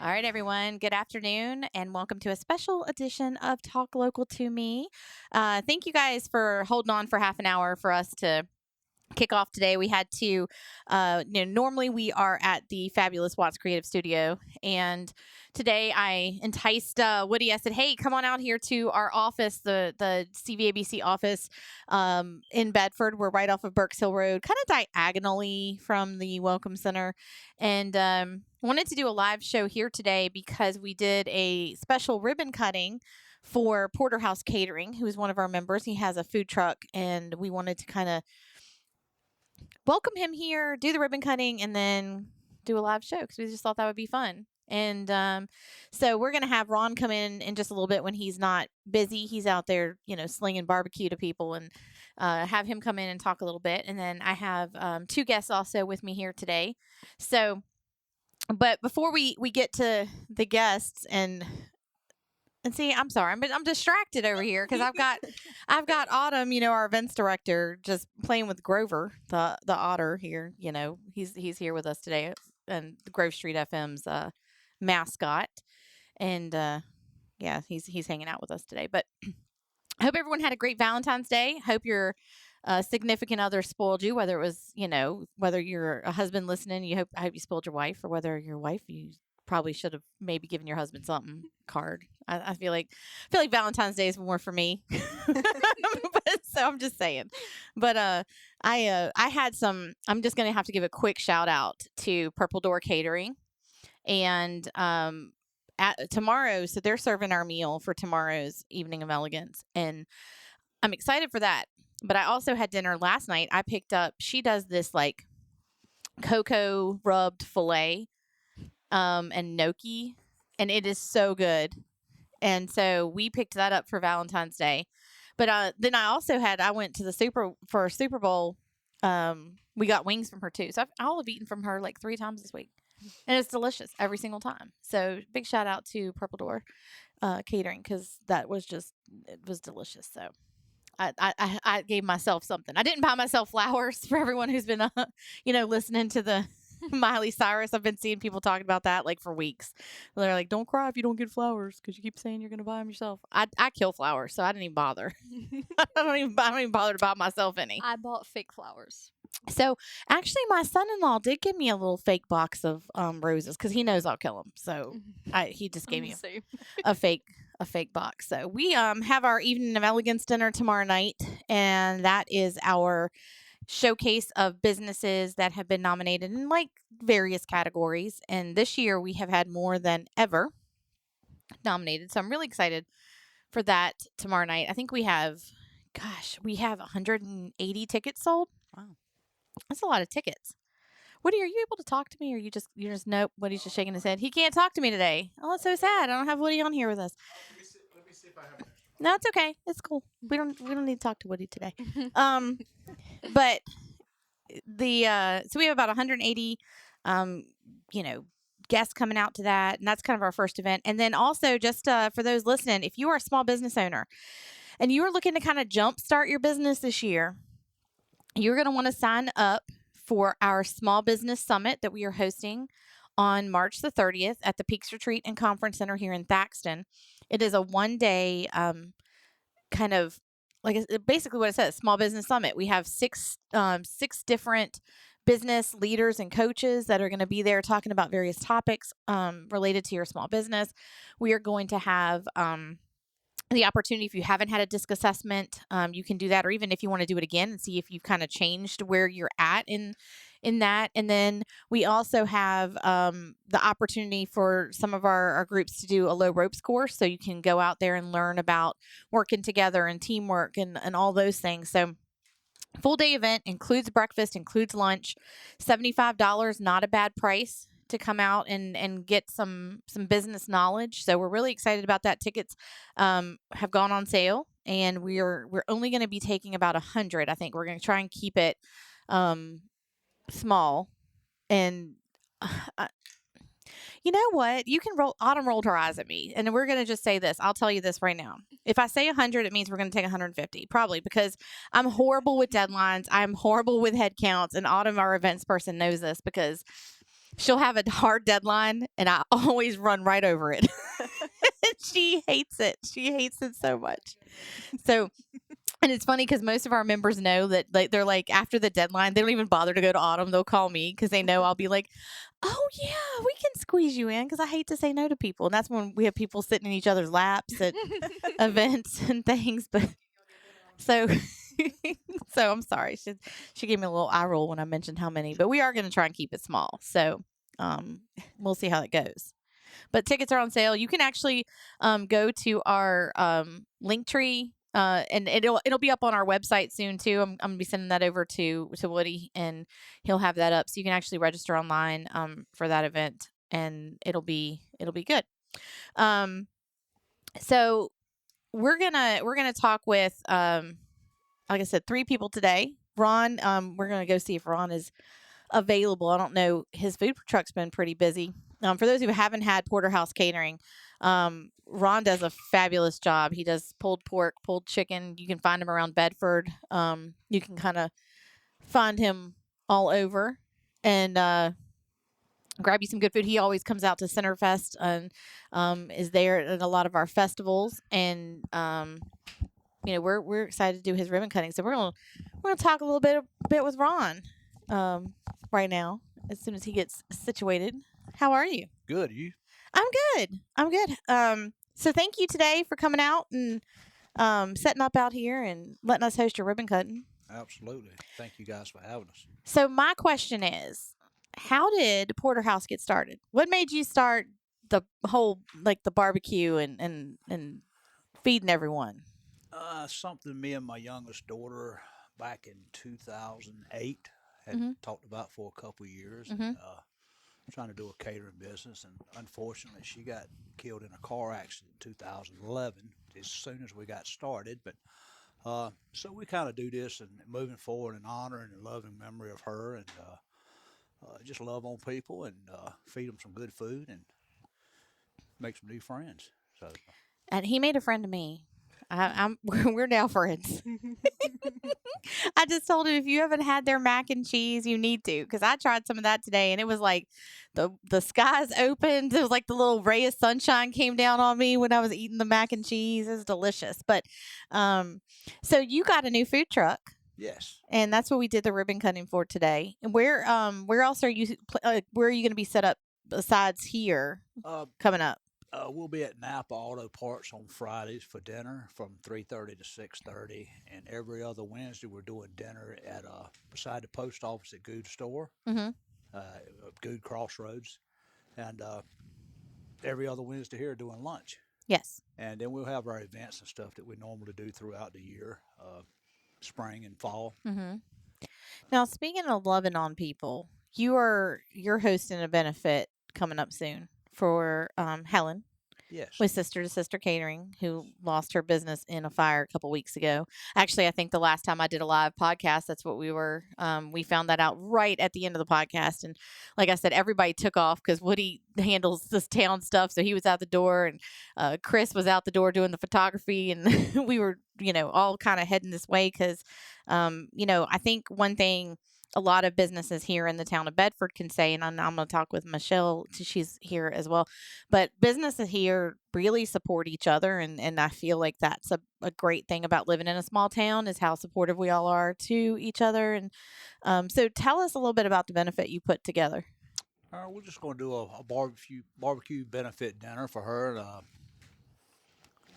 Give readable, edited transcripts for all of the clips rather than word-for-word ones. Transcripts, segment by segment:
All right, everyone. Good afternoon, and welcome to a special edition of Talk Local to Me. Thank you guys for holding on for half an hour for us to kick off today. We had to, normally we are at the fabulous Watts Creative Studio, and today I enticed Woody. I said, "Hey, come on out here to our office, the CVABC office in Bedford. We're right off of Berks Hill Road, kind of diagonally from the Welcome Center, and wanted to do a live show here today because we did a special ribbon cutting." For Porterhouse Catering, who is one of our members. He has a food truck, and we wanted to kind of welcome him here, do the ribbon cutting, and then do a live show because we just thought that would be fun. And so we're going to have Ron come in just a little bit when he's not busy. He's out there, slinging barbecue to people, and have him come in and talk a little bit. And then I have two guests also with me here today. So, but before we get to the guests and see, I'm sorry, I'm distracted over here because I've got Autumn, our events director, just playing with Grover, the otter here. He's here with us today, and Grove Street FM's mascot, and yeah, he's hanging out with us today. But I hope everyone had a great Valentine's Day. Hope your significant other spoiled you, whether it was whether you're a husband listening, I hope you spoiled your wife, or whether your wife you probably should have maybe given your husband something card. I feel like Valentine's Day is more for me. So I'm just saying. But I had some. I'm just gonna have to give a quick shout out to Purple Door Catering, and at tomorrow. So they're serving our meal for tomorrow's Evening of Elegance, and I'm excited for that. But I also had dinner last night. I picked up. She does this like cocoa rubbed filet. And gnocchi, and it is so good. And so we picked that up for Valentine's Day. But then I went to the Super Bowl. We got wings from her too. So I'll have eaten from her like 3 times this week, and it's delicious every single time. So big shout out to Purple Door Catering, because it was delicious. So I gave myself something. I didn't buy myself flowers for everyone who's been listening to the Miley Cyrus. I've been seeing people talking about that like for weeks. They're like, "Don't cry if you don't get flowers because you keep saying you're going to buy them yourself." I kill flowers, so I didn't even bother. I don't even bother to buy myself any. I bought fake flowers. So actually, my son-in-law did give me a little fake box of roses because he knows I'll kill them. So he just gave me a fake box. So we have our Evening of Elegance dinner tomorrow night, and that is our showcase of businesses that have been nominated in like various categories. And this year we have had more than ever nominated. So I'm really excited for that tomorrow night. I think we have 180 tickets sold. Wow. That's a lot of tickets. Woody, are you able to talk to me, or you're just nope? Woody's just shaking his head. He can't talk to me today. Oh, that's so sad. I don't have Woody on here with us. Let me see if I have it. No, it's okay. It's cool. We don't need to talk to Woody today. But so we have about 180 guests coming out to that, and that's kind of our first event. And then also, just for those listening, if you are a small business owner and you are looking to kind of jumpstart your business this year, you're going to want to sign up for our Small Business Summit that we are hosting on March the 30th at the Peaks Retreat and Conference Center here in Thaxton. It is a one-day kind of like basically what it says, Small Business Summit. We have six different business leaders and coaches that are going to be there talking about various topics related to your small business. We are going to have the opportunity, if you haven't had a disc assessment, you can do that, or even if you want to do it again and see if you've kind of changed where you're at in that. And then we also have the opportunity for some of our groups to do a low ropes course, so you can go out there and learn about working together and teamwork and all those things. So full day event includes breakfast, includes lunch, $75, not a bad price to come out and get some business knowledge. So we're really excited about that. Tickets have gone on sale, and we're only going to be taking about 100. I think we're going to try and keep it small. And you know what? You can Autumn rolled her eyes at me, and we're going to just say this. I'll tell you this right now. If I say 100, it means we're going to take 150, probably, because I'm horrible with deadlines. I'm horrible with head counts, and Autumn, our events person, knows this because she'll have a hard deadline, and I always run right over it. She hates it. She hates it so much. So, and it's funny because most of our members know that, like, they're like, after the deadline, they don't even bother to go to Autumn. They'll call me because they know I'll be like, oh yeah, we can squeeze you in, because I hate to say no to people. And that's when we have people sitting in each other's laps at events and things. But so so I'm sorry. She gave me a little eye roll when I mentioned how many, but we are going to try and keep it small. So we'll see how it goes. But tickets are on sale. You can actually go to our Linktree, and it'll be up on our website soon too. I'm gonna be sending that over to Woody, and he'll have that up, so you can actually register online for that event, and it'll be good. So we're gonna talk with like I said, 3 people today. Ron, we're gonna go see if Ron is available. I don't know. His food truck's been pretty busy. For those who haven't had Porterhouse Catering, Ron does a fabulous job. He does pulled pork, pulled chicken. You can find him around Bedford. You can kind of find him all over, and grab you some good food. He always comes out to Centerfest and is there at a lot of our festivals. And we're excited to do his ribbon cutting. So we're gonna talk a little bit with Ron right now, as soon as he gets situated. How are you? Good. You? I'm good. So thank you today for coming out and setting up out here and letting us host your ribbon cutting. Absolutely. Thank you guys for having us. So my question is, how did Porterhouse get started? What made you start the whole, like, the barbecue and feeding everyone? Something me and my youngest daughter back in 2008 had Mm-hmm. talked about for a couple of years. Mm-hmm. And, trying to do a catering business, and unfortunately, she got killed in a car accident in 2011. As soon as we got started, but so we kind of do this and moving forward in honor and loving memory of her, and just love on people and feed them some good food and make some new friends. So And he made a friend of me. We're now friends. I just told him, if you haven't had their mac and cheese, you need to, because I tried some of that today, and it was like the skies opened. It was like the little ray of sunshine came down on me when I was eating the mac and cheese. It was delicious. But so you got a new food truck. yes, And that's what we did the ribbon cutting for today. And where else are you? Where are you going to be set up besides here coming up? we'll be at Napa Auto Parts on Fridays for dinner from 3:30 to 6:30, and every other Wednesday we're doing dinner at beside the post office at Good Store, Mm-hmm. Good Crossroads, and every other Wednesday here doing lunch. Yes. And then we'll have our events and stuff that we normally do throughout the year, spring and fall. Mm-hmm. Now, speaking of loving on people, you're hosting a benefit coming up soon for Helen Yes. with Sister to Sister Catering, who lost her business in a fire a couple weeks ago. Actually, I think the last time I did a live podcast, that's what we found that out right at the end of the podcast. And like I said, everybody took off because Woody handles this town stuff. So he was out the door, and Chris was out the door doing the photography. And we were, all kind of heading this way because, I think one thing a lot of businesses here in the town of Bedford can say, and I'm going to talk with Michelle, she's here as well, but businesses here really support each other. And I feel like that's a great thing about living in a small town, is how supportive we all are to each other. And so tell us a little bit about the benefit you put together. We're just going to do a barbecue benefit dinner for her,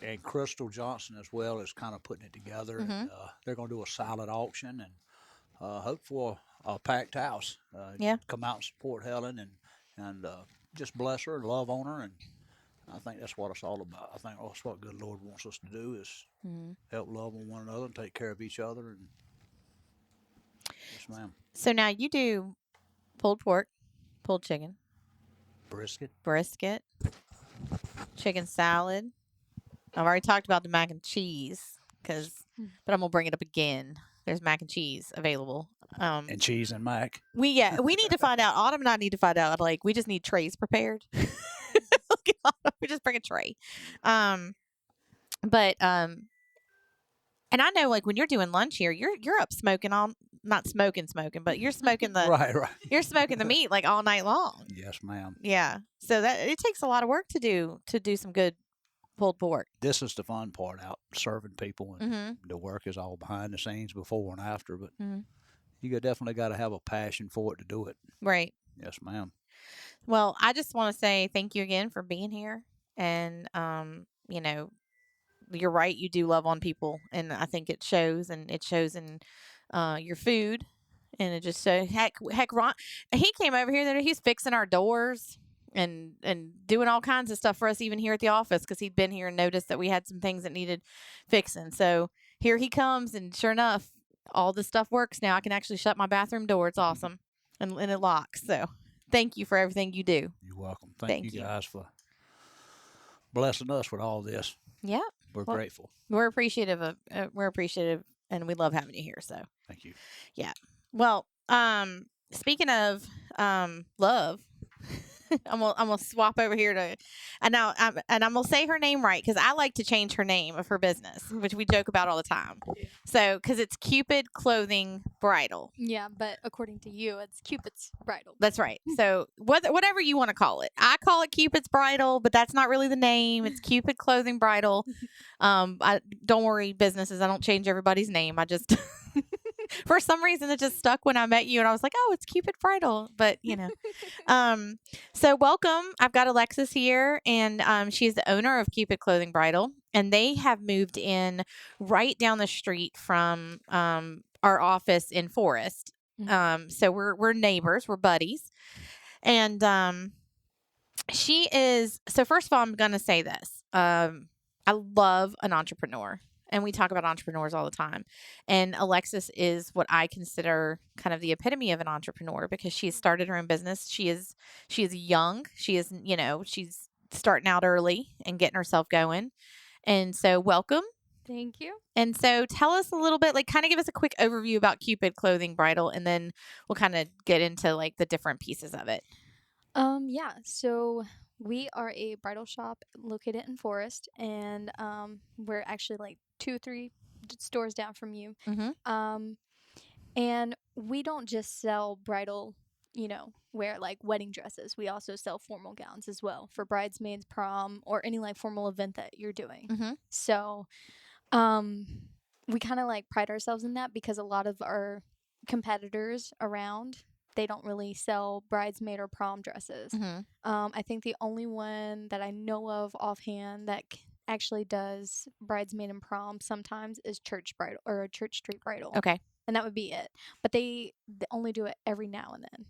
and Crystal Johnson as well is kind of putting it together. Mm-hmm. And they're going to do a silent auction and hope for a packed house. Yeah. Come out and support Helen and just bless her and love on her. And I think that's what it's all about. I think that's what good Lord wants us to do, is help love on one another and take care of each other. And yes, ma'am. So now you do pulled pork, pulled chicken, Brisket. chicken salad. I've already talked about the mac and cheese, but I'm gonna bring it up again. There's mac and cheese available. And cheese and mac. We need to find out. Autumn and I need to find out. Like, we just need trays prepared. We just bring a tray. But And I know, like, when you're doing lunch here, you're up smoking all, not smoking, but you're smoking the Right, right. you're smoking the meat like all night long. Yes, ma'am. Yeah. So that it takes a lot of work to do some good pulled pork. This is the fun part out serving people, and Mm-hmm. the work is all behind the scenes before and after. But Mm-hmm. you definitely got to have a passion for it to do it. Right. Yes, ma'am. Well, I just want to say thank you again for being here. And you know, you're right. You do love on people, and I think it shows, and it shows in your food, and it just shows. Heck, Ron, he came over here. That he's fixing our doors and doing all kinds of stuff for us, even here at the office, because he'd been here and noticed that we had some things that needed fixing. So here he comes, and sure enough, all the stuff works now. I can actually shut my bathroom door. It's awesome, and it locks. So thank you for everything you do. You're welcome. Thank Thank you you. guys for blessing us with all this. Yeah. We're Well, grateful. we're appreciative of and we love having you here. So Thank you. yeah. Well, speaking of love, I'm gonna swap over here to, and I'm gonna say her name right, because I like to change her name of her business, which we joke about all the time. So because it's Cupid Clothing Bridal. Yeah, but according to you, it's Cupid's bridal. That's right. So whatever you want to call it, I call it Cupid's Bridal, but that's not really the name. It's Cupid Clothing Bridal. Don't worry, businesses. I don't change everybody's name. I just for some reason it just stuck when I met you, and I was like, oh, it's Cupid Bridal. But so welcome. I've got Alexis here, and she's the owner of Cupid Clothing Bridal, and they have moved in right down the street from our office in Forest. So we're neighbors, we're buddies, and she is. So first of all, I'm gonna say this. I love an entrepreneur, and we talk about entrepreneurs all the time. And Alexis is what I consider kind of the epitome of an entrepreneur, because she has started her own business. She is young. She is, she's starting out early and getting herself going. And so welcome. Thank you. And so tell us a little bit, like, kind of give us a quick overview about Cupid Clothing Bridal, and then we'll kind of get into like the different pieces of it. Yeah, so we are a bridal shop located in Forest, and we're actually like 2 or 3 stores down from you. Mm-hmm. And we don't just sell bridal, wear like wedding dresses. We also sell formal gowns as well for bridesmaids, prom, or any like formal event that you're doing. Mm-hmm. So, we kind of like pride ourselves in that, because a lot of our competitors around, they don't really sell bridesmaid or prom dresses. Mm-hmm. I think the only one that I know of offhand that actually does bridesmaid and prom sometimes is Church Bridal or Church Street Bridal. Okay. And that would be it. But they only do it every now and then.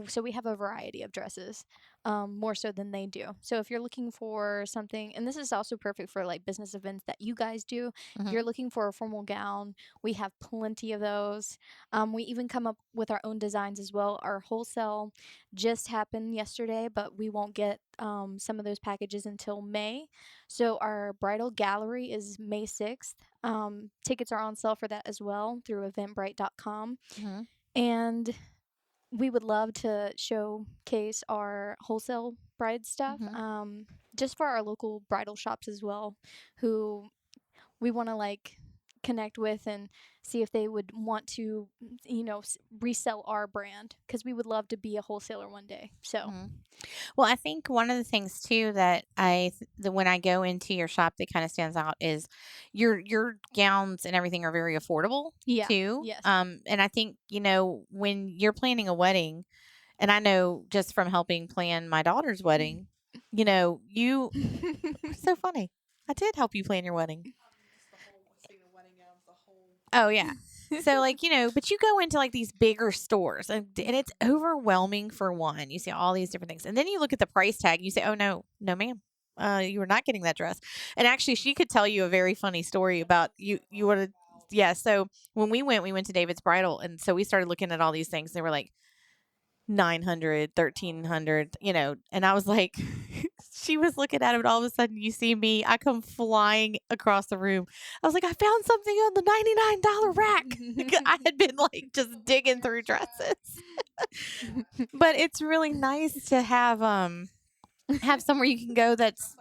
So we have a variety of dresses, more so than they do. So if you're looking for something, and this is also perfect for like business events that you guys do, Mm-hmm. if you're looking for a formal gown, we have plenty of those. We even come up with our own designs as well. Our wholesale just happened yesterday, but we won't get some of those packages until May. So our bridal gallery is May 6th. Tickets are on sale for that as well through eventbrite.com. Mm-hmm. And we would love to showcase our wholesale bride stuff, Mm-hmm. just for our local bridal shops as well, who we want to like connect with and see if they would want to, resell our brand, because we would love to be a wholesaler one day. So, Mm-hmm. Well, I think one of the things too that when I go into your shop that kind of stands out is your gowns and everything are very affordable yeah, too. yes. And I think when you're planning a wedding, and I know just from helping plan my daughter's wedding, you so funny. I did help you plan your wedding. Oh yeah. So like, but you go into like these bigger stores, and it's overwhelming for one. You see all these different things. And then you look at the price tag and you say, oh no, ma'am. You were not getting that dress. And actually she could tell you a very funny story about you would have. Yeah. So when we went to David's Bridal, and so we started looking at all these things. They were like 900, 1300, and I was like, she was looking at it, and all of a sudden you see me, I come flying across the room. I was like, I found something on the $99 rack. I had been like just digging through dresses. But it's really nice to have somewhere you can go that's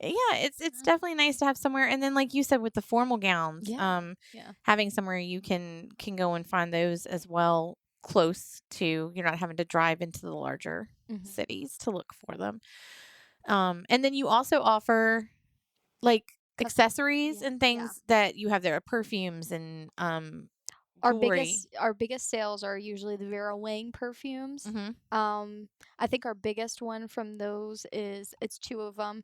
Yeah, it's definitely nice to have somewhere, and then like you said with the formal gowns, Yeah. Yeah. having somewhere you can go and find those as well, close to, you're not having to drive into the larger Mhm. cities to look for them. And then you also offer like Custom. accessories Yeah. and Yeah. things that you have there, perfumes and Our jewelry. biggest sales are usually the Vera Wang perfumes. Mm-hmm. I think our biggest one from those is it's two of them.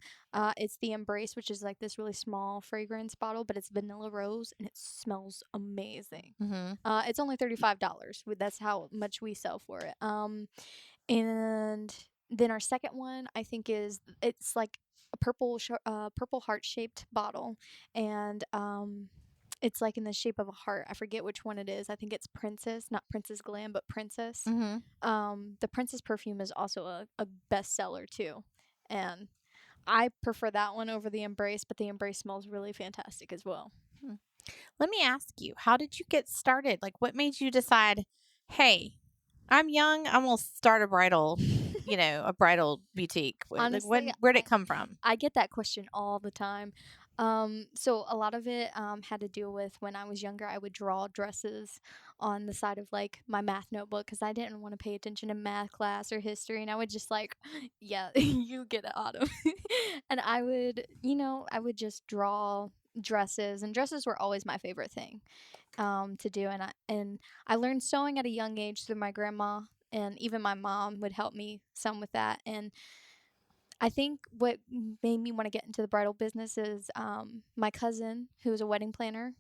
It's the Embrace, which is like this really small fragrance bottle, but it's vanilla rose and it smells amazing. Mm-hmm. It's only $35. That's how much we sell for it. And then our second one I think is it's like a purple heart shaped bottle, and it's like in the shape of a heart. I forget which one it is. I think it's Princess, not Princess Glam, but Princess. Mm-hmm. The Princess perfume is also a bestseller too, and I prefer that one over the Embrace, but the Embrace smells really fantastic as well. Let me ask you, how did you get started? Like, what made you decide, hey, I'm young, I'm gonna start a bridal, a bridal boutique? Like, Honestly, where'd it come from? I get that question all the time. So a lot of it had to do with when I was younger, I would draw dresses on the side of like my math notebook because I didn't want to pay attention in math class or history, and I would just like, yeah, you get it, Autumn, and I would just draw dresses, and dresses were always my favorite thing to do, and I learned sewing at a young age through my grandma, and even my mom would help me some with that, and I think what made me want to get into the bridal business is my cousin, who's a wedding planner.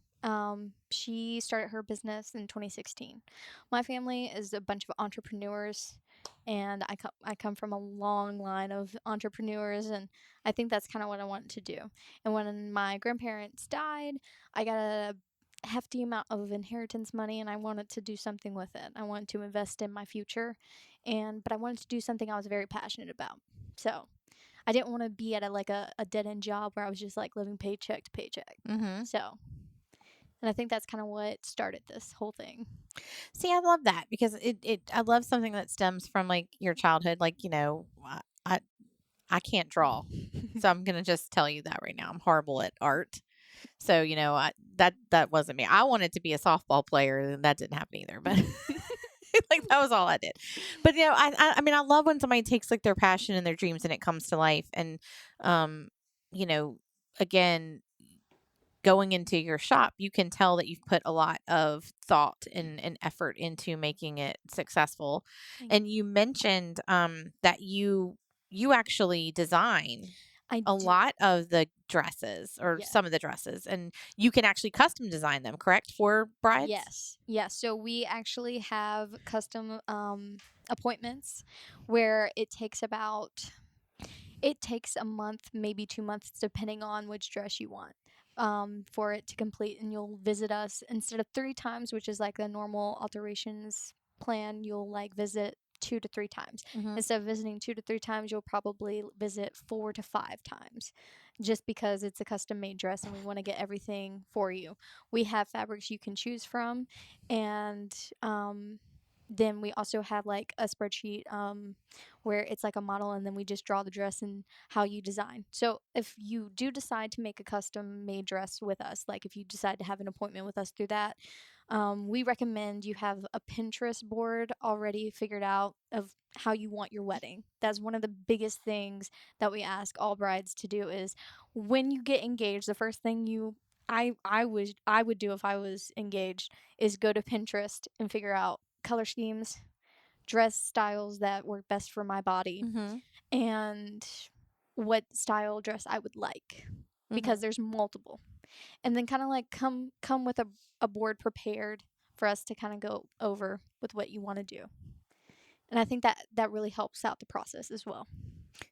She started her business in 2016. My family is a bunch of entrepreneurs, and I come from a long line of entrepreneurs, and I think that's kind of what I wanted to do. And when my grandparents died, I got a hefty amount of inheritance money, and I wanted to do something with it. I wanted to invest in my future, but I wanted to do something I was very passionate about. So I didn't want to be at a dead end job where I was just like living paycheck to paycheck. Mm-hmm. So, and I think that's kind of what started this whole thing. See, I love that because I love something that stems from like your childhood. Like, I, I can't draw. So I'm going to just tell you that right now. I'm horrible at art. So, that wasn't me. I wanted to be a softball player and that didn't happen either, but like that was all I did. But I mean, I love when somebody takes like their passion and their dreams and it comes to life. And, um, you know, again, going into your shop, you can tell that you've put a lot of thought and effort into making it successful. Thank And you mentioned that you actually design I a do. lot of the dresses or Yeah. some of the dresses, and you can actually custom design them, correct, for brides? Yes. Yes. So we actually have custom appointments where it takes a month, maybe 2 months, depending on which dress you want, for it to complete. And you'll visit us instead of 3 times, which is like the normal alterations plan. You'll like visit 2 to 3 times. Hmm. Instead of visiting 2 to 3 times, you'll probably visit 4 to 5 times, just because it's a custom made dress and we want to get everything for you. We have fabrics you can choose from, and then we also have like a spreadsheet where it's like a model, and then we just draw the dress and how you design. So if you do decide to make a custom made dress with us, like if you decide to have an appointment with us through that, we recommend you have a Pinterest board already figured out of how you want your wedding. That's one of the biggest things that we ask all brides to do is when you get engaged, the first thing I would do if I was engaged is go to Pinterest and figure out color schemes, dress styles that work best for my body, Hmm. and what style dress I would like, because there's multiple. And then kind of like come with a board prepared for us to kind of go over with what you want to do. And I think that really helps out the process as well.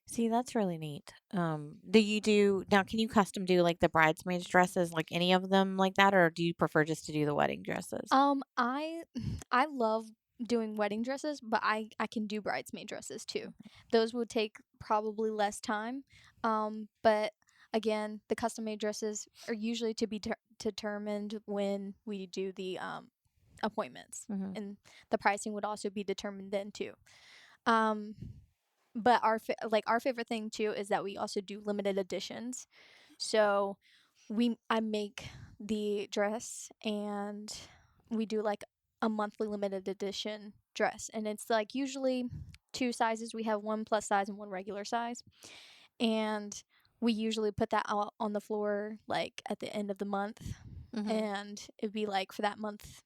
See, that's really neat. Do you do now? Can you custom do like the bridesmaids dresses, like any of them like that, or do you prefer just to do the wedding dresses? I I love doing wedding dresses, but I can do bridesmaid dresses too. Those would take probably less time. But again, the custom made dresses are usually to be determined when we do the appointments, Hmm. and the pricing would also be determined then too. Um, But our favorite thing too is that we also do limited editions. So I make the dress, and we do like a monthly limited edition dress, and it's like usually two sizes. We have one plus size and one regular size, and we usually put that out on the floor like at the end of the month, Mm-hmm. and it'd be like for that month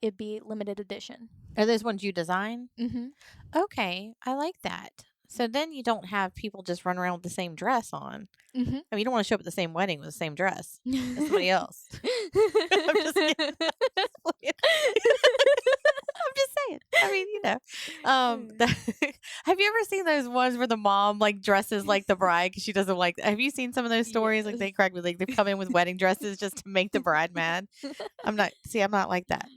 it'd be limited edition. Are those ones you design? Mm-hmm. Okay, I like that. So then you don't have people just run around with the same dress on. Mm-hmm. I mean, you don't want to show up at the same wedding with the same dress as somebody else. I'm just kidding. I'm just saying. I mean, have you ever seen those ones where the mom like dresses like the bride because she doesn't like? Have you seen some of those stories? Like Yes. they crack me. Like they come in with wedding dresses just to make the bride mad. I'm not. See, I'm not like that.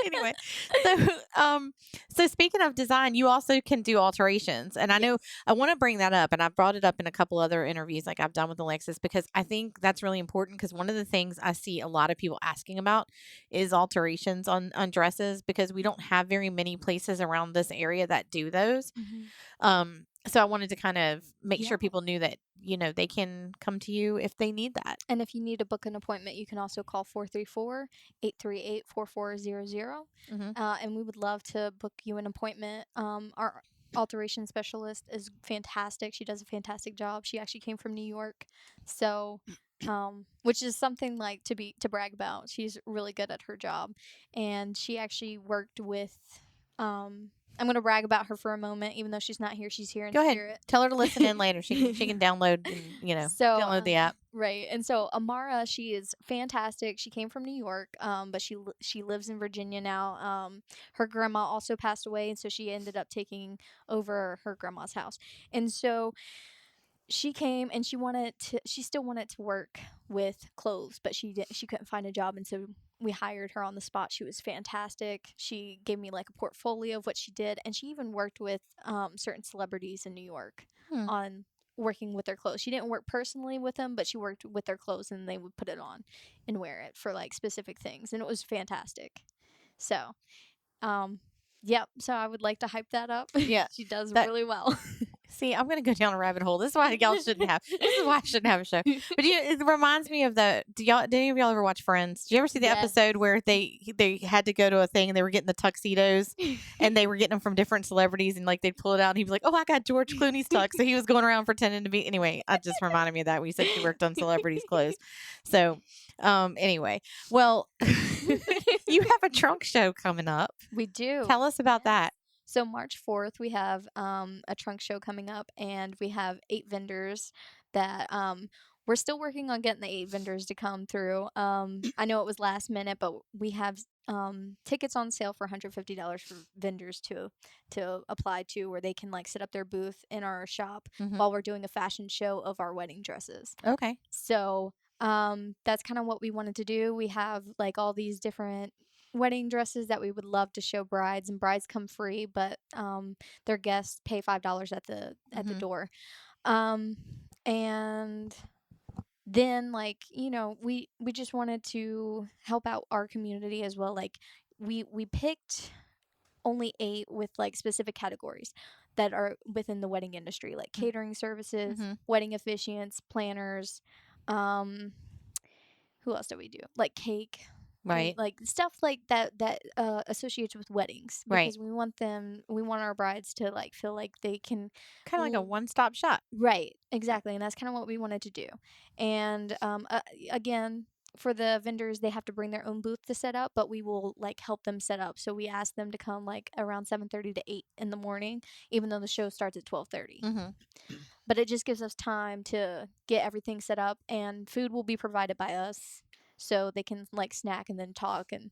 Anyway, so so speaking of design, you also can do alterations, and I know I want to bring that up, and I've brought it up in a couple other interviews like I've done with Alexis because I think that's really important because one of the things I see a lot of people asking about is alterations on dresses because we don't have very many places around this area that do those. So I wanted to kind of make sure people knew that, they can come to you if they need that. And if you need to book an appointment, you can also call 434-838-4400. Mhm. And we would love to book you an appointment. Our alteration specialist is fantastic. She does a fantastic job. She actually came from New York. So, which is something like to brag about. She's really good at her job. And she actually worked with, I'm going to brag about her for a moment, even though she's not here. She's here in Go ahead. spirit. Tell her to listen in later. She can download and, download the app. Right. And so Amara, she is fantastic. She came from New York, but she lives in Virginia now. Her grandma also passed away, and so she ended up taking over her grandma's house. And so she came and she still wanted to work with clothes, but she couldn't find a job, and so we hired her on the spot. She was fantastic. She gave me like a portfolio of what she did, and she even worked with certain celebrities in New York on working with their clothes. She didn't work personally with them, but she worked with their clothes, and they would put it on and wear it for like specific things, and it was fantastic. So, yep. So I would like to hype that up. Yeah, she does really well. See, I'm going to go down a rabbit hole. This is why y'all shouldn't have. This is why I shouldn't have a show. But it reminds me of did any of y'all ever watch Friends? Did you ever see the episode where they had to go to a thing and they were getting the tuxedos and they were getting them from different celebrities and like they'd pull it out and he'd be like, "Oh, I got George Clooney's tux." So he was going around pretending to be. Anyway, I just reminded me of that when you said she worked on celebrities' clothes. So, anyway, well, you have a trunk show coming up. We do. Tell us about that. So March 4th, we have a trunk show coming up, and we have 8 vendors that we're still working on getting the 8 vendors to come through. I know it was last minute, but we have tickets on sale for $150 for vendors to apply to, where they can like set up their booth in our shop while we're doing a fashion show of our wedding dresses. Okay. So that's kind of what we wanted to do. We have like all these different wedding dresses that we would love to show brides, and brides come free, but their guests pay $5 at the door. And then like, we just wanted to help out our community as well. Like we picked only 8 with like specific categories that are within the wedding industry, like catering services, wedding officiants, planners, who else do we do? Like cake, right? Like stuff like that associates with weddings, because we want our brides to like feel like they can kind of like a one-stop shop. Right, exactly, and that's kind of what we wanted to do. And again, for the vendors, they have to bring their own booth to set up, but we will like help them set up. So we ask them to come like around 7:30 to 8 in the morning, even though the show starts at 12:30. But it just gives us time to get everything set up, and food will be provided by us, so they can like snack and then talk, and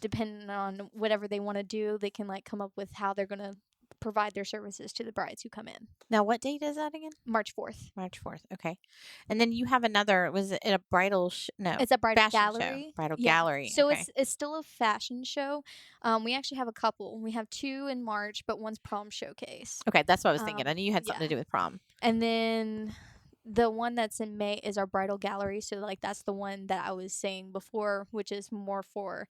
depending on whatever they want to do, they can like come up with how they're going to provide their services to the brides who come in. Now, what date is that again? March 4th. March 4th. Okay. And then you have another, was it a bridal no. It's a bridal gallery. Show. Bridal gallery. So it's still a fashion show. We actually have a couple. We have 2 in March, but one's prom showcase. Okay, that's what I was thinking. I knew you had something to do with prom. And then the one that's in May is our bridal gallery. So like that's the one that I was saying before, which is more for,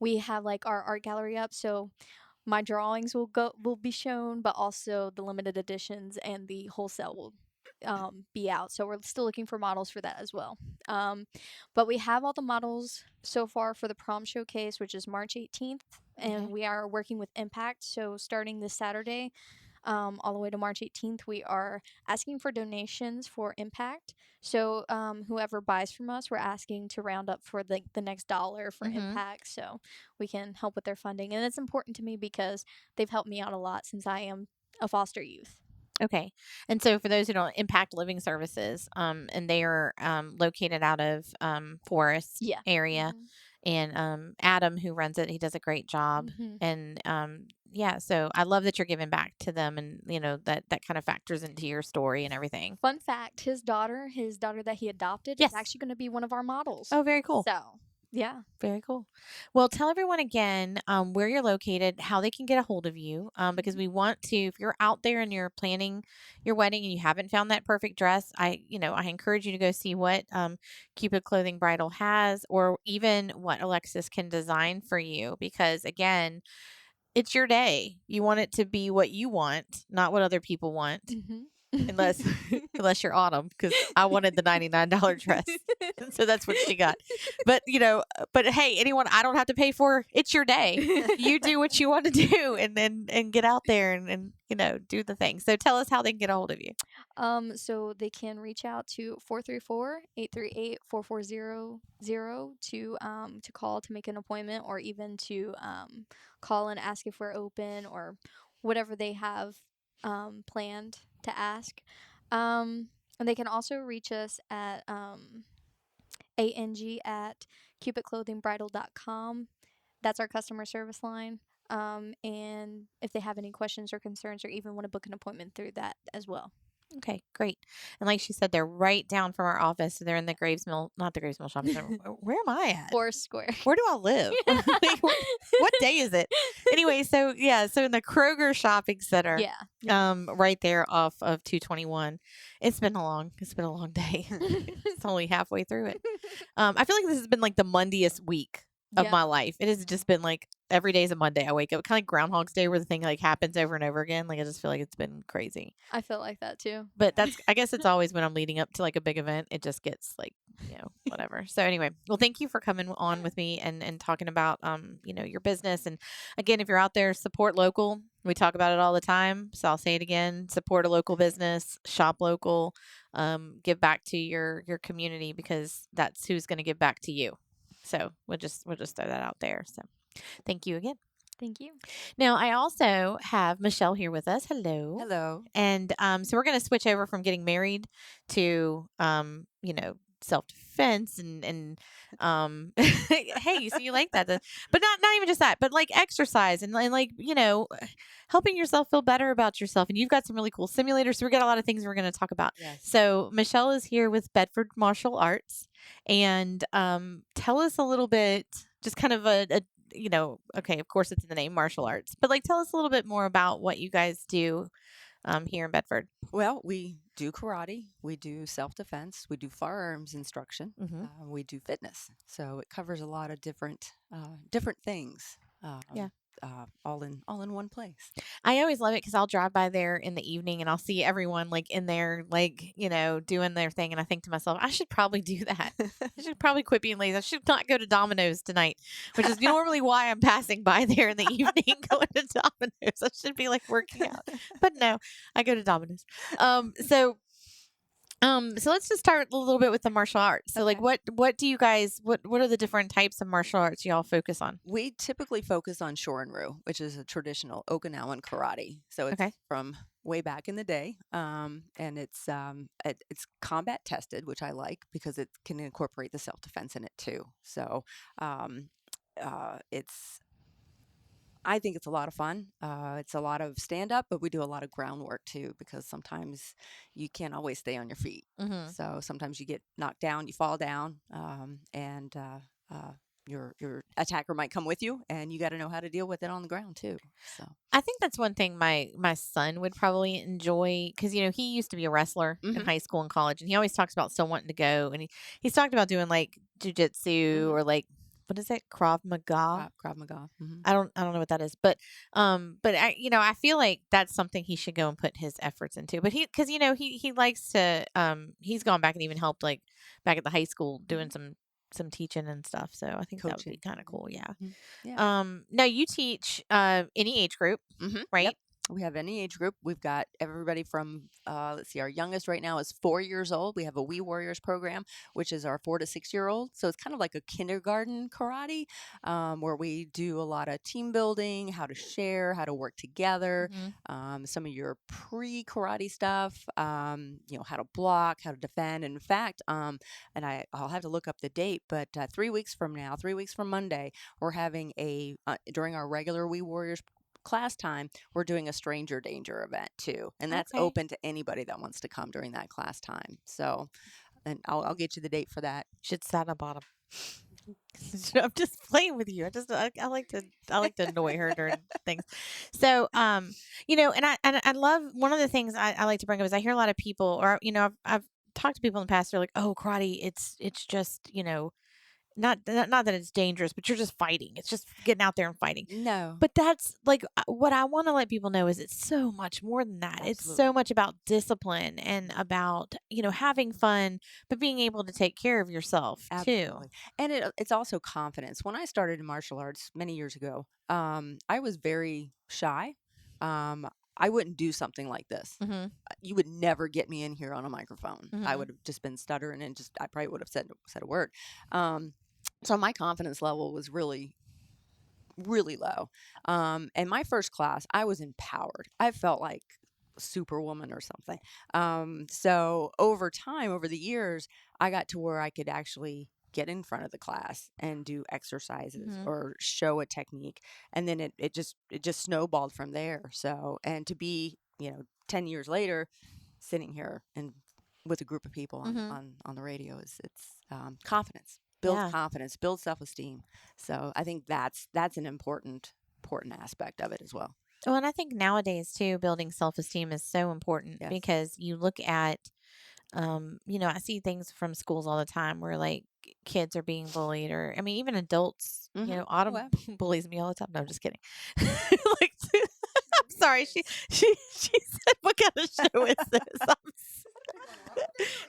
we have like our art gallery up. So my drawings will be shown, but also the limited editions and the wholesale will be out. So we're still looking for models for that as well. But we have all the models so far for the prom showcase, which is March 18th, and Okay. we are working with Impact. So starting this Saturday, all the way to March 18th, we are asking for donations for Impact. So whoever buys from us, we're asking to round up for the next dollar for Mm-hmm. Impact, so we can help with their funding. And it's important to me because they've helped me out a lot since I am a foster youth. Okay. And so for those who don't, Impact Living Services, and they are located out of Forest Yeah. area. And Adam, who runs it, he does a great job. Mm-hmm. And yeah, so I love that you're giving back to them, and that kind of factors into your story and everything. Fun fact: his daughter that he adopted, Yes. is actually going to be one of our models. Oh, very cool. So yeah. Very cool. Well, tell everyone again where you're located, how they can get a hold of you, because we want to. If you're out there and you're planning your wedding and you haven't found that perfect dress, I encourage you to go see what Cupid Clothing Bridal has, or even what Alexis can design for you. Because again, it's your day. You want it to be what you want, not what other people want. Mm-hmm. Unless you're Autumn, because I wanted the $99 dress, so that's what she got. But hey, anyone I don't have to pay for, it's your day. You do what you want to do, and get out there and do the thing. So tell us how they can get a hold of you. So they can reach out to 434-838-4400 to call to make an appointment, or even to call and ask if we're open, or whatever they have planned to ask. And they can also reach us at ang@cupidclothingbridal.com. That's our customer service line. And if they have any questions or concerns, or even want to book an appointment through that as well. Okay, great. And like she said, they're right down from our office. So they're in the not the Graves Mill Shopping Center. Where am I at? Forest Square. Where do I live? Like, what day is it? Anyway, so in the Kroger Shopping Center. Yeah. Right there off of 221. It's been a long day. It's only halfway through it. I feel like this has been like the Monday-est week of Yeah. my life. It has just been like every day is a Monday. I wake up kind of like Groundhog's Day, where the thing like happens over and over again. Like I just feel like it's been crazy. I feel like that too. But I guess it's always when I'm leading up to like a big event, it just gets like, whatever. So anyway, well, thank you for coming on with me and talking about, your business. And again, if you're out there, support local. We talk about it all the time. So I'll say it again, support a local business, shop local, give back to your community, because that's who's going to give back to you. So we'll just throw that out there. So thank you again. Thank you. Now, I also have Michelle here with us. Hello. Hello. And so we're going to switch over from getting married to, self-defense and hey, so you like that. But not even just that, but like exercise and like, helping yourself feel better about yourself. And you've got some really cool simulators. So we got a lot of things we're going to talk about. Yes. So Michelle is here with Bedford Martial Arts. And tell us a little bit, just kind of okay, of course it's in the name, martial arts, but like tell us a little bit more about what you guys do here in Bedford. Well, we do karate, we do self-defense, we do firearms instruction, Mm-hmm. we do fitness. So it covers a lot of different things. Yeah. All in one place. I always love it because I'll drive by there in the evening and I'll see everyone like in there, like, doing their thing. And I think to myself, I should probably do that. I should probably quit being lazy. I should not go to Domino's tonight, which is normally why I'm passing by there in the evening going to Domino's. I should be like working out, but no, I go to Domino's. So let's just start a little bit with the martial arts. So like what do you guys, what are the different types of martial arts y'all focus on? We typically focus on Shorin-ryu, which is a traditional Okinawan karate. So it's from way back in the day, and it's combat tested, which I like because it can incorporate the self-defense in it too. So I think it's a lot of fun. It's a lot of stand-up, but we do a lot of groundwork too, because sometimes you can't always stay on your feet. Mm-hmm. So sometimes you get knocked down, you fall down, and your attacker might come with you, and you got to know how to deal with it on the ground too. So I think that's one thing my son would probably enjoy, because he used to be a wrestler in high school and college, and he always talks about still wanting to go, and he's talked about doing like jujitsu or like what is it? Krav Maga. Krav Maga. Mm-hmm. I don't know what that is, but I feel like that's something he should go and put his efforts into. But because he likes to he's gone back and even helped like back at the high school doing some teaching and stuff. So I think that would be kind of cool. Yeah. Mm-hmm. Yeah. Now you teach any age group, right? Yep. We have any age group. We've got everybody from, let's see, our youngest right now is 4 years old. We have a We Warriors program, which is our 4 to 6 year old. So it's kind of like a kindergarten karate, where we do a lot of team building, how to share, how to work together, some of your pre-karate stuff, how to block, how to defend. And in fact, and I'll have to look up the date, but 3 weeks from now, 3 weeks from Monday, we're having during our regular We Warriors class time, we're doing a stranger danger event too, and that's open to anybody that wants to come during that class time. So, and I'll get you the date for that. Should sign up on them. I'm just playing with you. I like to annoy her during things. So and I love, one of the things I like to bring up is I hear a lot of people, or I've talked to people in the past. They're like, oh, karate, it's just not that it's dangerous, but you're just fighting. It's just getting out there and fighting. No. But that's like what I want to let people know is it's so much more than that. Absolutely. It's so much about discipline and about, having fun, but being able to take care of yourself too. And it's also confidence. When I started in martial arts many years ago, I was very shy. I wouldn't do something like this. Mm-hmm. You would never get me in here on a microphone. I would have just been stuttering and I probably would have said a word. So my confidence level was really, really low. And my first class, I was empowered. I felt like Superwoman or something. So over time, over the years, I got to where I could actually get in front of the class and do exercises or show a technique. And then it just snowballed from there. So, and to be, 10 years later, sitting here and with a group of people on the radio it's confidence. Build confidence, build self-esteem. So I think that's an important aspect of it as well. Well, and I think nowadays too, building self-esteem is so important because you look at, I see things from schools all the time where like kids are being bullied, or I mean, even adults. Autumn bullies me all the time. No, I'm just kidding. Like, I'm sorry. She said, "What kind of show is this?"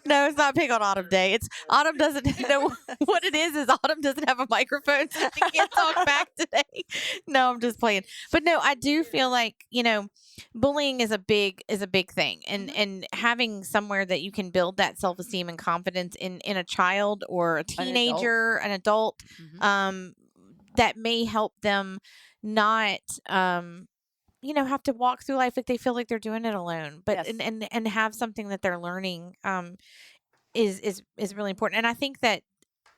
No, it's not Pig on Autumn Day. It's Autumn doesn't know what it is. Is Autumn doesn't have a microphone, so she can't talk back today. No, I'm just playing. But no, I do feel like bullying is a big thing, and having somewhere that you can build that self esteem and confidence in a child or a teenager, an adult, that may help them not have to walk through life like they feel like they're doing it alone, but and have something that they're learning is really important. And I think that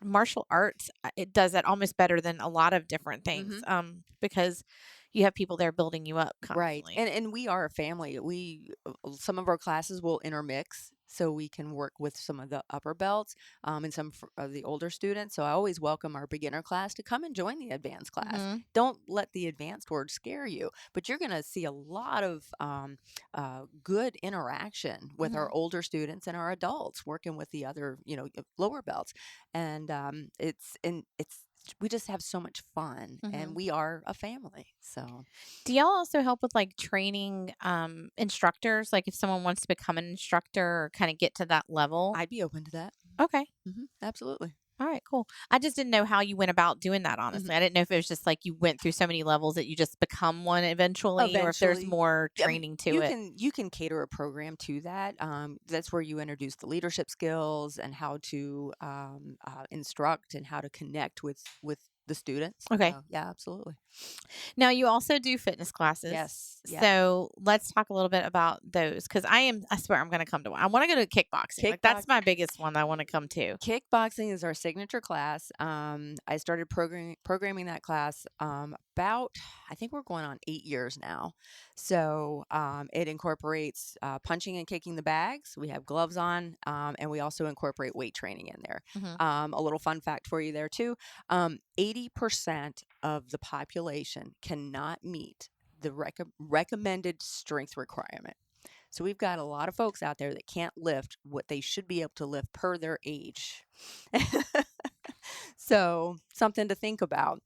martial arts, it does that almost better than a lot of different things, because you have people there building you up constantly. Right. And we are a family. Some of our classes will intermix, so we can work with some of the upper belts and some of the older students. So I always welcome our beginner class to come and join the advanced class. Don't let the advanced word scare you, but you're going to see a lot of good interaction with our older students and our adults working with the other, lower belts. And we just have so much fun, and we are a family. So do y'all also help with like training instructors? Like if someone wants to become an instructor or kind of get to that level? I'd be open to that. Okay. Absolutely. All right, cool. I just didn't know how you went about doing that, honestly. I didn't know if it was just like you went through so many levels that you just become one eventually. Or if there's more training to it. You can cater a program to that. That's where you introduce the leadership skills and how to instruct and how to connect with the students. Okay. Yeah, absolutely. Now, you also do fitness classes. Yes. Yeah. So let's talk a little bit about those, because I swear I'm going to come to one. I want to go to kickboxing. Like, that's my biggest one that I want to come to. Kickboxing is our signature class. I started programming that class about, I think we're going on 8 years now. So it incorporates punching and kicking the bags. We have gloves on, and we also incorporate weight training in there. A little fun fact for you there too. 80% of the population cannot meet the recommended strength requirement. So we've got a lot of folks out there that can't lift what they should be able to lift per their age. So something to think about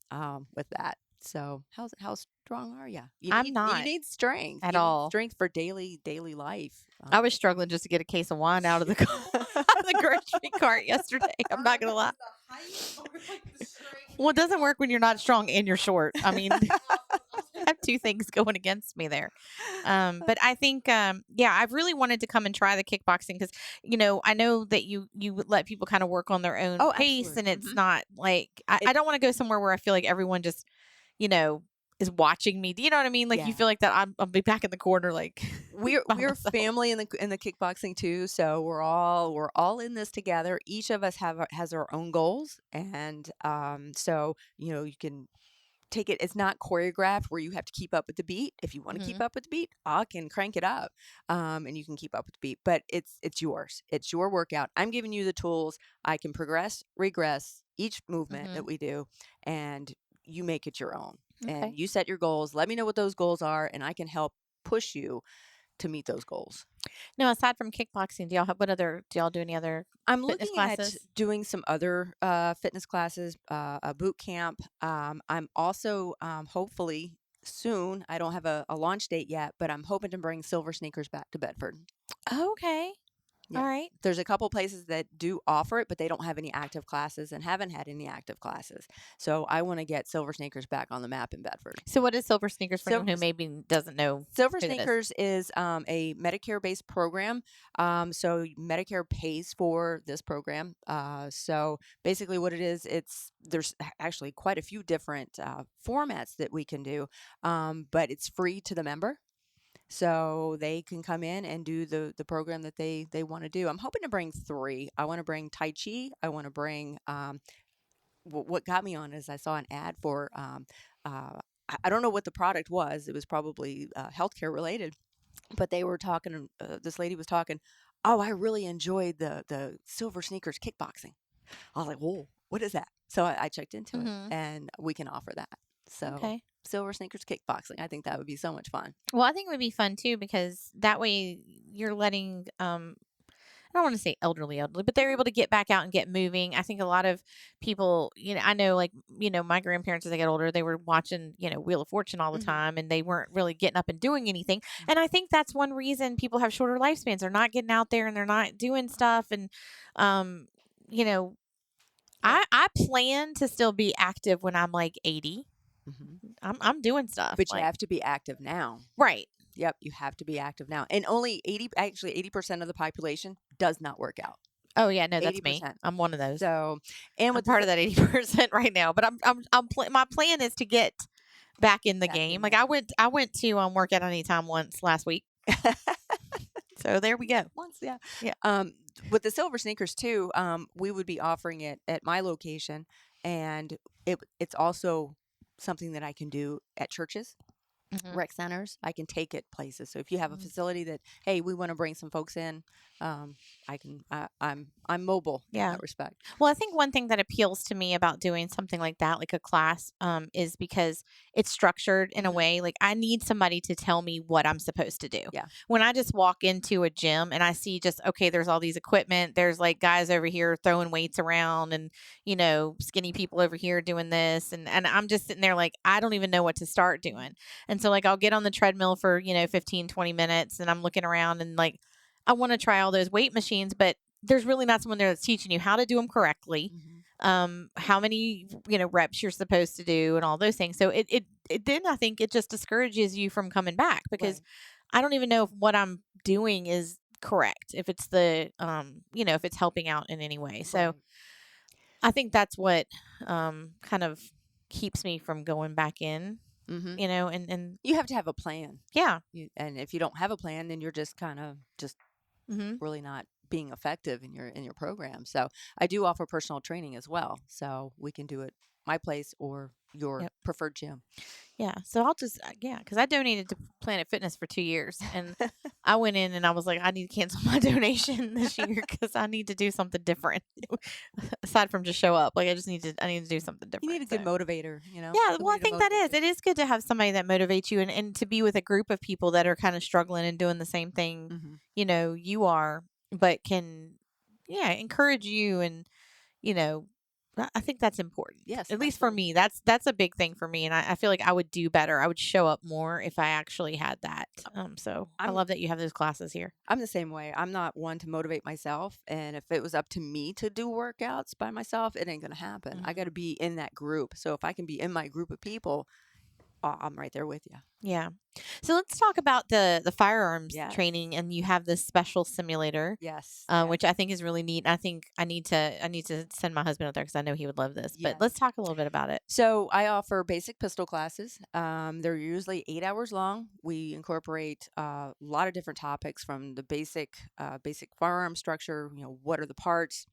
with that. So how strong are you? I'm You not need strength. at You need all. strength for daily life. I was struggling just to get a case of wine out of the out of the grocery cart yesterday. I'm not gonna lie. Well, it doesn't work when you're not strong and you're short. I mean, I have two things going against me there. But I think, yeah, I've really wanted to come and try the kickboxing because, I know that you let people kind of work on their own Oh, pace, absolutely. and it's not like I don't want to go somewhere where I feel like everyone just, you know, is watching me. Do you know what I mean? Like you Yeah. feel like that I'll be back in the corner, like we're by we're myself. family in the kickboxing too, so we're all in this together. Each of us has our own goals, and so you can take it. It's not choreographed where you have to keep up with the beat. If you want to keep Mhm. up with the beat, I can crank it up, and you can keep up with the beat. But it's yours. It's your workout. I'm giving you the tools. I can progress, regress each movement that Mhm. we do, and you make it your own. Okay. And you set your goals. Let me know what those goals are, and I can help push you to meet those goals. Now, aside from kickboxing, do y'all do any other I'm fitness looking at classes? doing some other fitness classes, a boot camp. I'm also hopefully soon, I don't have a launch date yet, but I'm hoping to bring Silver Sneakers back to Bedford. Okay. All Yeah. right. There's a couple places that do offer it, but they don't have any active classes and haven't had any active classes. So I want to get Silver Sneakers back on the map in Bedford. So, what is Silver Sneakers for anyone Silver who maybe doesn't know Silver who that is? Sneakers is a Medicare-based program. So Medicare pays for this program. So basically, what it is, there's actually quite a few different formats that we can do, but it's free to the member. So they can come in and do the program that they want to do. I'm hoping to bring three. I want to bring Tai Chi. I want to bring what got me on is I saw an ad for I don't know what the product was. It was probably healthcare related, but they were talking. This lady was talking. Oh, I really enjoyed the Silver Sneakers kickboxing. I was like, whoa, what is that? So I checked into it, Mhm. and we can offer that. So Okay. Silver Sneakers kickboxing. I think that would be so much fun. Well, I think it would be fun too because that way you're letting I don't want to say elderly, but they're able to get back out and get moving. I think a lot of people, I know like, my grandparents as they get older, they were watching, Wheel of Fortune all the Mm-hmm. time and they weren't really getting up and doing anything. And I think that's one reason people have shorter lifespans. They're not getting out there and they're not doing stuff. And, um, you know, Yeah. I plan to still be active when I'm like 80. Mm-hmm. I'm doing stuff But you like, have to be active now. right. Yep, you have to be active now. And only 80% of the population does not work out. Oh yeah, no, that's me. 80%. I'm one of those. So, and I'm with part of that 80% right now, but my plan is to get back in the back in game. Like there. I went to Workout Anytime once last week, so there we go. Once, yeah. Yeah. With the Silver Sneakers too, we would be offering it at my location, and it's also something that I can do at churches. Mhm. Rec centers, I can take it places. So if you have a Mm. facility that, hey, we want to bring some folks in, I can. I'm mobile in Yeah. that respect. Well, I think one thing that appeals to me about doing something like that, like a class, is because it's structured in a Mhm. way. Like I need somebody to tell me what I'm supposed to do. Yeah. When I just walk into a gym and I see just, okay, there's all these equipment, there's like guys over here throwing weights around and, skinny people over here doing this. And I'm just sitting there like, I don't even know what to start doing. And so like I'll get on the treadmill for, 15, 20 minutes and I'm looking around and like, I want to try all those weight machines, but there's really not someone there that's teaching you how to do them correctly, how many reps you're supposed to do, and all those things. So it then I think it just discourages you from coming back because Right. I don't even know if what I'm doing is correct, if it's the if it's helping out in any way. So Right. I think that's what kind of keeps me from going back in, Mm-hmm. and You have to have a plan. yeah. And if you don't have a plan, then you're just kind of just Mm-hmm. really not being effective in your program. So I do offer personal training as well. So we can do it my place or your Yep. preferred gym. Yeah. So I'll just, because I donated to Planet Fitness for 2 years and I went in and I was like, I need to cancel my donation this year because I need to do something different aside from just show up. Like I need to do something different. You need a good motivator, Yeah. Well, I somebody to think that motivate is, it is good to have somebody that motivates you and to be with a group of people that are kind of struggling and doing the same thing, you are, but can, encourage you and, you know, I think that's important. Yes, At least for me, that's a big thing for me, and I feel like I would do better. I would show up more if I actually had that. So I I'm love that you have those classes here. I'm the same way. I'm not one to motivate myself, and if it was up to me to do workouts by myself, it ain't gonna happen. I got to be in that group. So if I can be in my group of people, I'm right there with you. Yeah. So let's talk about the firearms Yes. training, and you have this special simulator, Yes. which I think is really neat. I think I need to send my husband out there because I know he would love this. But let's talk a little bit about it. So I offer basic pistol classes. They're usually 8 hours long. We incorporate a lot of different topics from the basic firearm structure. What are the parts?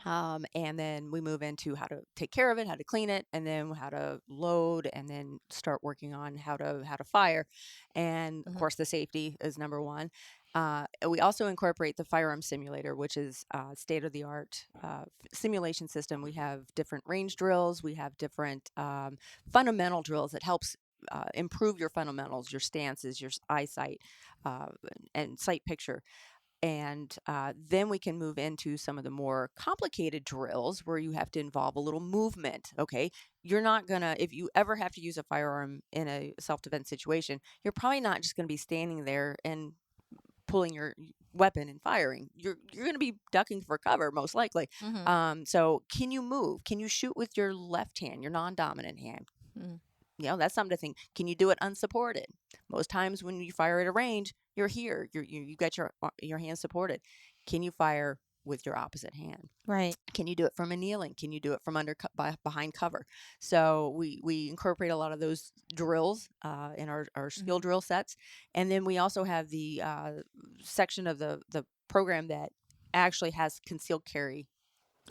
And then we move into how to take care of it, how to clean it, and then how to load, and then start working on how to fire. And of course, the safety is number one. We also incorporate the firearm simulator, which is state of the art simulation system. We have different range drills. We have different fundamental drills that helps improve your fundamentals, your stances, your eyesight, and sight picture. And then we can move into some of the more complicated drills where you have to involve a little movement. Okay. You're not going to, if you ever have to use a firearm in a self defense situation, you're probably not just going to be standing there and pulling your weapon and firing. You're going to be ducking for cover, most likely. So can you move? Can you shoot with your left hand, your non dominant hand? That's something to think. Can you do it unsupported? Most times when you fire at a range, you're here. You got your hand supported. Can you fire with your opposite hand? Right. Can you do it from a kneeling? Can you do it from behind cover? So we incorporate a lot of those drills in our skill drill sets, and then we also have the section of the program that actually has concealed carry.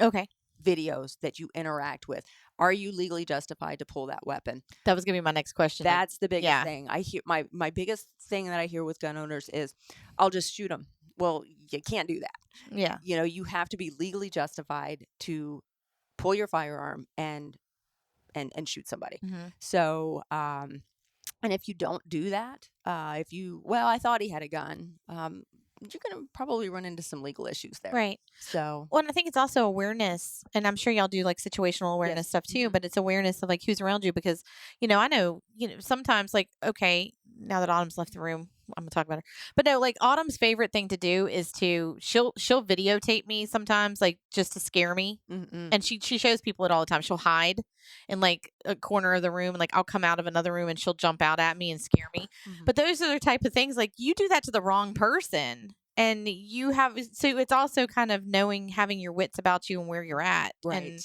Okay. Videos that you interact with. Are you legally justified to pull that weapon? That was going to be my next question. That's the biggest thing. I hear my biggest thing that I hear with gun owners is, I'll just shoot them. Well, you can't do that. Yeah. You have to be legally justified to pull your firearm and shoot somebody. So, and if you don't do that, I thought he had a gun. You're going to probably run into some legal issues there. Right. So, well, and I think it's also awareness, and I'm sure y'all do like situational awareness stuff too, but it's awareness of like who's around you, because, I know, sometimes like, okay, now that Autumn's left the room, I'm gonna talk about her, but no, like Autumn's favorite thing to do is she'll videotape me sometimes, like just to scare me. And she shows people it all the time. She'll hide in like a corner of the room, and like I'll come out of another room and she'll jump out at me and scare me. But those are the type of things, like you do that to the wrong person, and so it's also kind of having your wits about you and where you're at, right.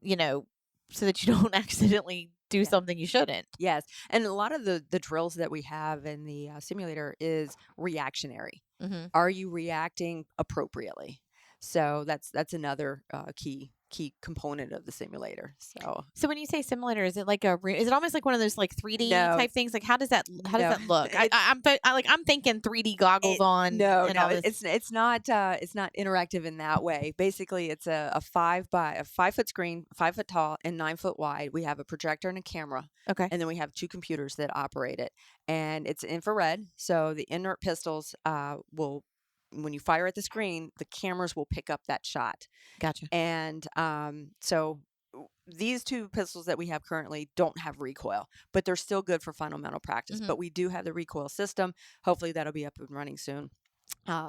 And so that you don't accidentally do something you shouldn't. Yes. And a lot of the drills that we have in the simulator is reactionary. Are you reacting appropriately? So that's another key component of the simulator. So when you say simulator, is it like is it almost like one of those like 3D type things? Like how does that look? I'm thinking 3D goggles on. No, it's not interactive in that way. Basically, it's a 5-foot screen, 5 foot tall and 9 foot wide. We have a projector and a camera. Okay. And then we have 2 computers that operate it, and it's infrared. So the inert pistols will, when you fire at the screen, the cameras will pick up that shot. Gotcha. And so these 2 pistols that we have currently don't have recoil, but they're still good for fundamental practice. But we do have the recoil system. Hopefully that'll be up and running soon.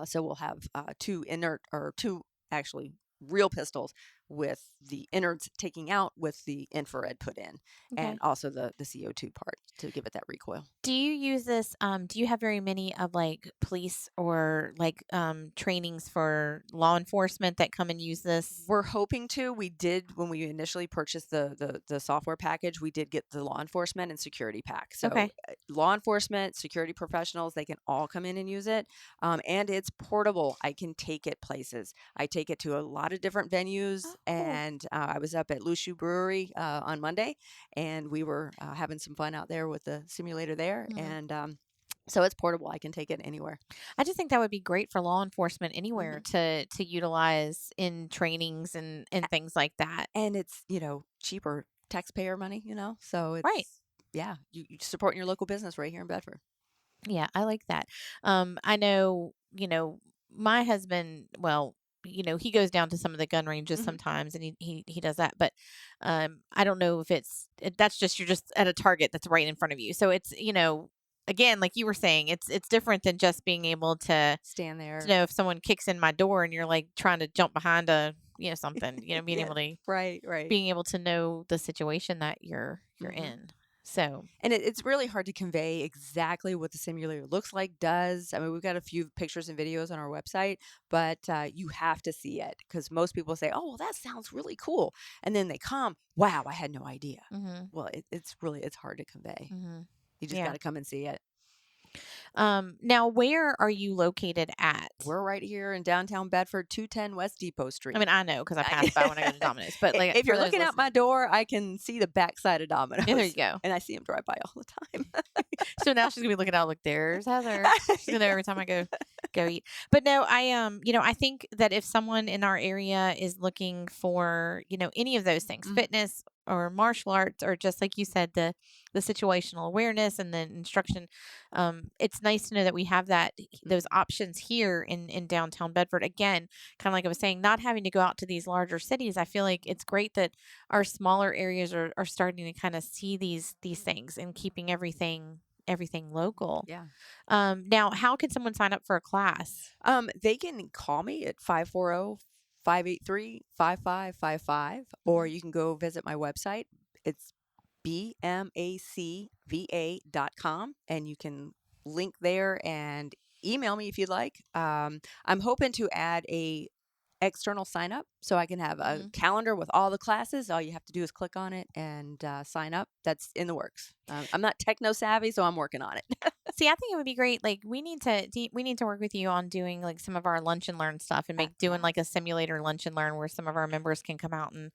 So we'll have 2 actually real pistols with the innards taking out with the infrared put in, and also the CO2 part to give it that recoil. Do you use this? Do you have very many of like police or like trainings for law enforcement that come and use this? We're hoping to. We did when we initially purchased the software package. We did get the law enforcement and security pack. So law enforcement, security professionals, they can all come in and use it, and it's portable. I can take it places. I take it to a lot of different venues. And I was up at Lushu Brewery on Monday, and we were having some fun out there with the simulator there. And so it's portable. I can take it anywhere. I just think that would be great for law enforcement anywhere to utilize in trainings and things like that. And it's, cheaper taxpayer money, so it's right. Yeah. You supporting your local business right here in Bedford. Yeah, I like that. I know, my husband, well, he goes down to some of the gun ranges sometimes, and he does that. But I don't know if that's just you're just at a target that's right in front of you. So it's again, like you were saying, it's different than just being able to stand there to know if someone kicks in my door and you're like trying to jump behind a something, being able to right being able to know the situation that you're in. So, and it's really hard to convey exactly what the simulator looks like, does. I mean, we've got a few pictures and videos on our website, but you have to see it, because most people say, oh, well, that sounds really cool. And then they come, wow, I had no idea. Well, it's hard to convey. You just got to come and see it. Now, where are you located at? We're right here in downtown Bedford, 210 West Depot Street. I mean, I know because I pass by when I go to Domino's. But like, if you're looking out my door, I can see the backside of Domino's. Yeah, there you go. And I see them drive by all the time. So now she's gonna be looking out. Look, there's Heather. She's gonna know every time I go eat. But no, I think that if someone in our area is looking for any of those things, fitness or martial arts, or just like you said, the situational awareness and the instruction, it's nice to know that we have those options here in downtown Bedford. Again, kind of like I was saying, not having to go out to these larger cities. I feel like it's great that our smaller areas are starting to kind of see these things and keeping everything local. Yeah. Now, how can someone sign up for a class? They can call me at 540-583-5555, or you can go visit my website. It's bmacva.com, and you can link there and email me if you'd like. I'm hoping to add a external sign up, so I can have a calendar with all the classes. All you have to do is click on it and sign up. That's in the works. I'm not techno savvy, so I'm working on it. See, I think it would be great. Like we need to work with you on doing like some of our lunch and learn stuff, and doing like a simulator lunch and learn where some of our members can come out and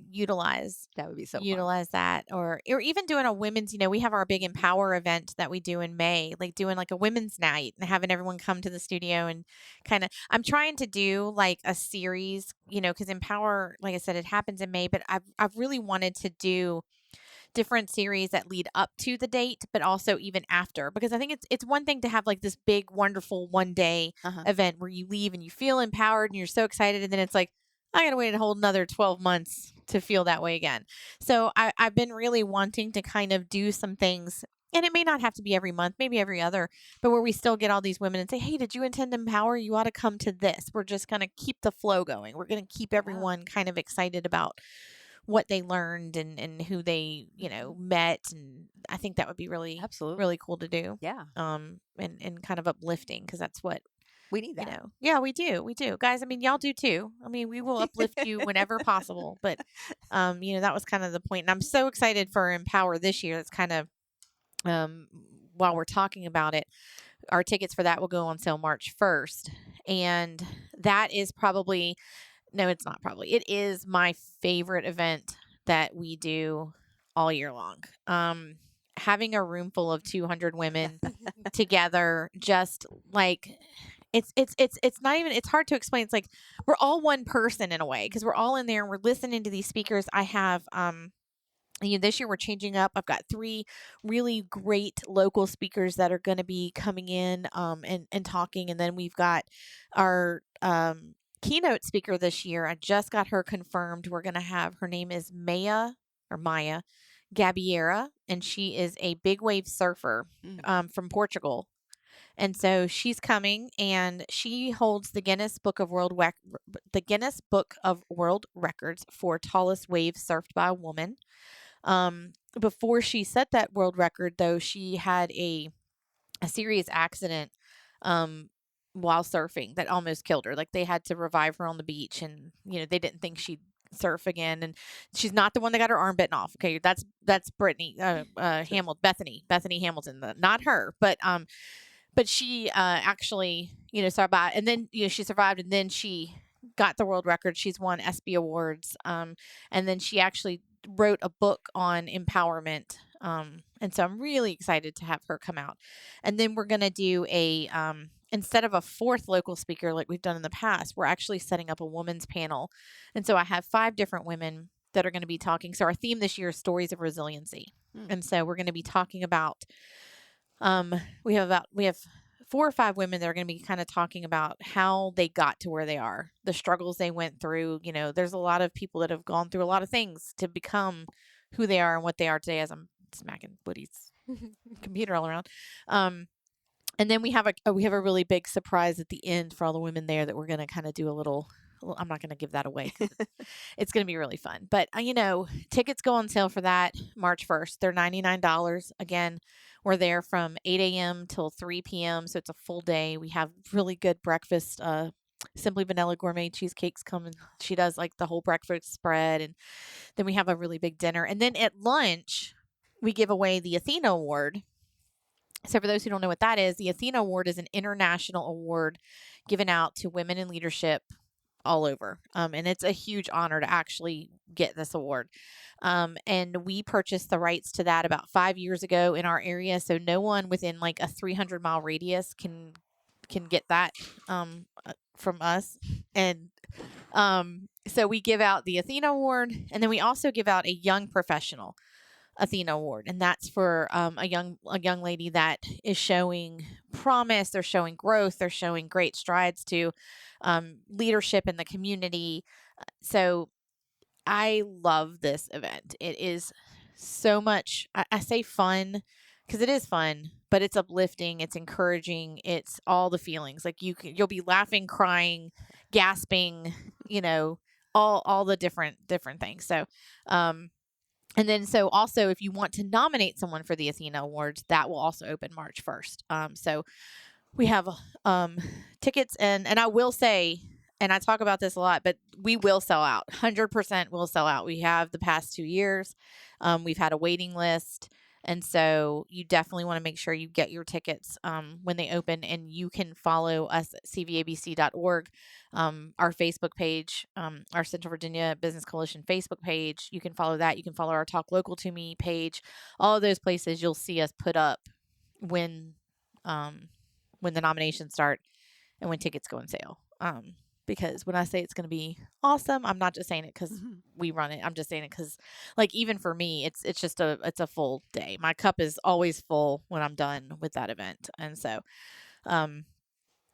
utilize that, or even doing a women's, we have our big Empower event that we do in May, like doing like a women's night and having everyone come to the studio and I'm trying to do like a series, because Empower, like I said, it happens in May, but I've really wanted to do different series that lead up to the date, but also even after, because I think it's one thing to have like this big, wonderful one day event where you leave and you feel empowered and you're so excited. And then it's like, I got to wait a whole another 12 months to feel that way again. So I've been really wanting to kind of do some things, and it may not have to be every month, maybe every other, but where we still get all these women and say, hey, did you attend Empower? You ought to come to this. We're just going to keep the flow going. We're going to keep everyone kind of excited about what they learned and who they, met. And I think that would be really, really cool to do. Yeah. And kind of uplifting, because that's what we need that. Yeah, we do. We do. Guys, I mean, y'all do too. I mean, we will uplift you whenever possible. But, that was kind of the point. And I'm so excited for Empower this year. It's kind of, while we're talking about it, our tickets for that will go on sale March 1st. And that is probably, no, it's not probably, it is my favorite event that we do all year long. Having a room full of 200 women together, just like, it's not even, it's hard to explain. It's like we're all one person in a way, because we're all in there and we're listening to these speakers. I have, this year we're changing up. I've got 3 really great local speakers that are going to be coming in and talking. And then we've got our keynote speaker this year. I just got her confirmed. We're going to have, her name is Maya Gabiera, and she is a big wave surfer from Portugal. And so she's coming, and she holds the Guinness Book of World Records for tallest wave surfed by a woman. Before she set that world record, though, she had a serious accident while surfing that almost killed her. Like, they had to revive her on the beach, and they didn't think she'd surf again. And she's not the one that got her arm bitten off. Okay, that's Bethany Hamilton, not her, but she actually, survived, and then she survived, and then she got the world record. She's won ESPY awards, and then she actually wrote a book on empowerment. And so I'm really excited to have her come out. And then we're gonna do a instead of a 4th local speaker like we've done in the past, we're actually setting up a women's panel. And so I have 5 different women that are going to be talking. So our theme this year is stories of resiliency. And so we're going to be talking about we have 4 or 5 women that are going to be kind of talking about how they got to where they are, the struggles they went through. There's a lot of people that have gone through a lot of things to become who they are and what they are today, as I'm smacking Woody's computer all around. And then we have a really big surprise at the end for all the women there that we're going to kind of do a little. I'm not going to give that away. It's going to be really fun. But, tickets go on sale for that March 1st. They're $99. Again, we're there from 8 a.m. till 3 p.m. So it's a full day. We have really good breakfast. Simply Vanilla Gourmet Cheesecakes come and she does like the whole breakfast spread. And then we have a really big dinner. And then at lunch, we give away the Athena Award. So for those who don't know what that is, the Athena Award is an international award given out to women in leadership all over. And it's a huge honor to actually get this award. And we purchased the rights to that about 5 years ago in our area. So no one within like a 300-mile radius can get that from us. And so we give out the Athena Award, and then we also give out a Young Professional Athena Award, and that's for a young lady that is showing promise. They're showing growth. They're showing great strides to leadership in the community. So I love this event. It is so much. I say fun because it is fun, but it's uplifting. It's encouraging. It's all the feelings. Like you'll be laughing, crying, gasping. All the different things. So. And then, so also, if you want to nominate someone for the Athena Awards, that will also open March 1st. So we have tickets, and I will say, and I talk about this a lot, but we will sell out. 100% will sell out. We have the past 2 years. We've had a waiting list. And so you definitely want to make sure you get your tickets when they open, and you can follow us at CVABC.org, our Facebook page, our Central Virginia Business Coalition Facebook page. You can follow that. You can follow our Talk Local to Me page. All of those places you'll see us put up when the nominations start and when tickets go on sale. Because when I say it's going to be awesome, I'm not just saying it because we run it. I'm just saying it because, like, even for me, it's just it's a full day. My cup is always full when I'm done with that event. And so,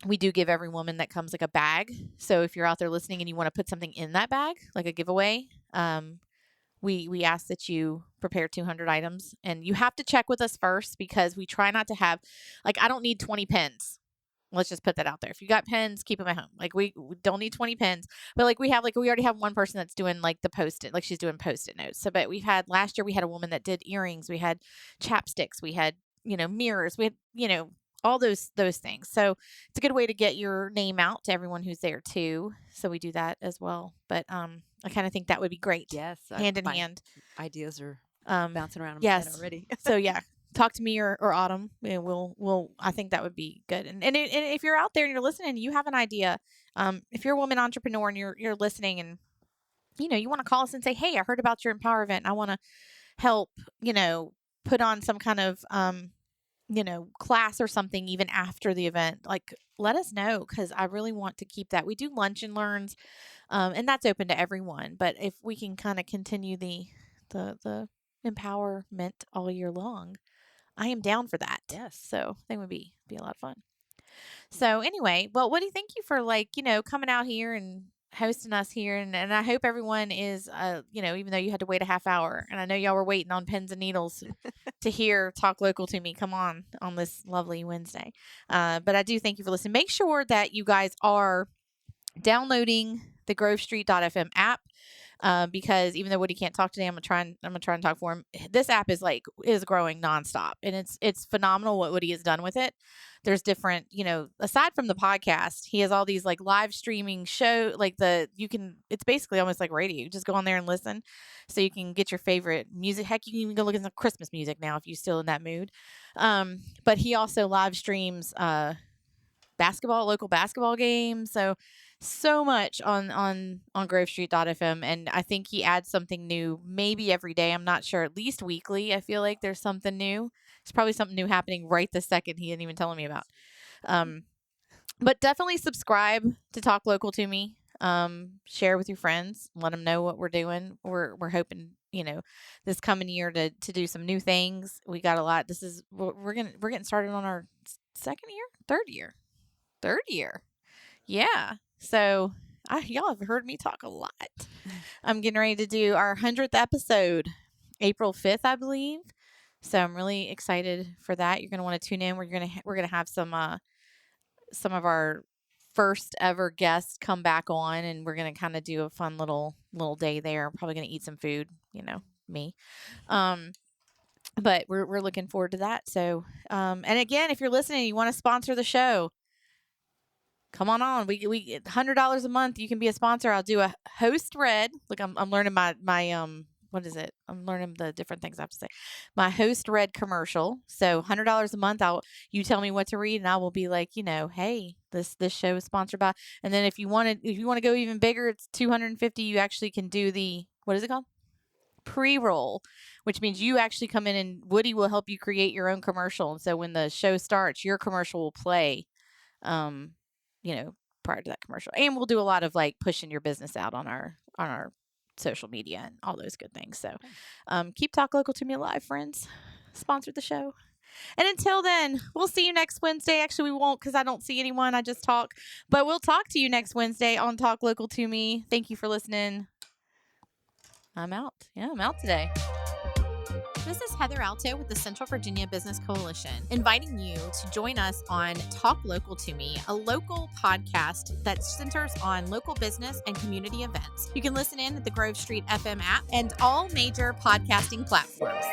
we do give every woman that comes like a bag. So if you're out there listening and you want to put something in that bag, like a giveaway, we ask that you prepare 200 items, and you have to check with us first because we try not to have, like, I don't need 20 pens. Let's just put that out there. If you got pens, keep them at home. Like we don't need 20 pens, but we already have one person that's doing like the Post-it, like she's doing Post-it notes. So, but last year we had a woman that did earrings. We had chapsticks. We had, mirrors. We had, all those things. So it's a good way to get your name out to everyone who's there too. So we do that as well. But, I kind of think that would be great. Yes. Hand in hand. Ideas are bouncing around in my head already. So yeah. Talk to me or Autumn, and we'll. I think that would be good. And if you're out there and you're listening, and you have an idea. If you're a woman entrepreneur and you're listening, and you want to call us and say, hey, I heard about your Empower event. I want to help. Put on some kind of class or something even after the event. Like, let us know because I really want to keep that. We do lunch and learns, and that's open to everyone. But if we can kind of continue the empowerment all year long, I am down for that. Yes. So I think it would be a lot of fun. So anyway, well, Woody, thank you for coming out here and hosting us here. And I hope everyone is, even though you had to wait a half hour, and I know y'all were waiting on pins and needles to hear Talk Local to Me come on this lovely Wednesday. But I do thank you for listening. Make sure that you guys are downloading the GroveStreet.fm app. Because even though Woody can't talk today, I'm gonna try and talk for him. This app is growing nonstop, and it's phenomenal what Woody has done with it. There's different, aside from the podcast, he has all these live streaming show, it's basically almost like radio. You just go on there and listen, so you can get your favorite music. Heck, you can even go look at some Christmas music now if you're still in that mood. But he also live streams local basketball games. So much on GroveStreet.fm, and I think he adds something new maybe every day. I'm not sure, at least weekly. I feel like there's something new. There's probably something new happening right this second he didn't even tell me about. But definitely subscribe to Talk Local to Me. Share with your friends. Let them know what we're doing. We're hoping, this coming year to do some new things. We got a lot. We're getting started on our second year, Third year. Yeah. So y'all have heard me talk a lot. I'm getting ready to do our 100th episode, April 5th, I believe. So I'm really excited for that. You're going to want to tune in. We're going to have some of our first ever guests come back on, and we're going to kind of do a fun little day there. I'm probably going to eat some food, me. But we're looking forward to that. So, and again, if you're listening, you want to sponsor the show, come on. We $100 a month. You can be a sponsor. I'll do a host read. Look, I'm learning my what is it? I'm learning the different things I have to say. My host read commercial. So $100 a month. You tell me what to read, and I will be like, hey, this show is sponsored by. And then if you want to go even bigger, it's $250. You actually can do the, what is it called? Pre-roll, which means you actually come in and Woody will help you create your own commercial. And so when the show starts, your commercial will play, prior to that commercial. And we'll do a lot of like pushing your business out on our social media and all those good things. So keep Talk Local to Me alive, friends. Sponsor the show. And until then, we'll see you next Wednesday. Actually, we won't, because I don't see anyone. I just talk. But we'll talk to you next Wednesday on Talk Local to Me. Thank you for listening. I'm out. Yeah, I'm out today. This is Heather Alto with the Central Virginia Business Coalition, inviting you to join us on Talk Local to Me, a local podcast that centers on local business and community events. You can listen in at the Grove Street FM app and all major podcasting platforms.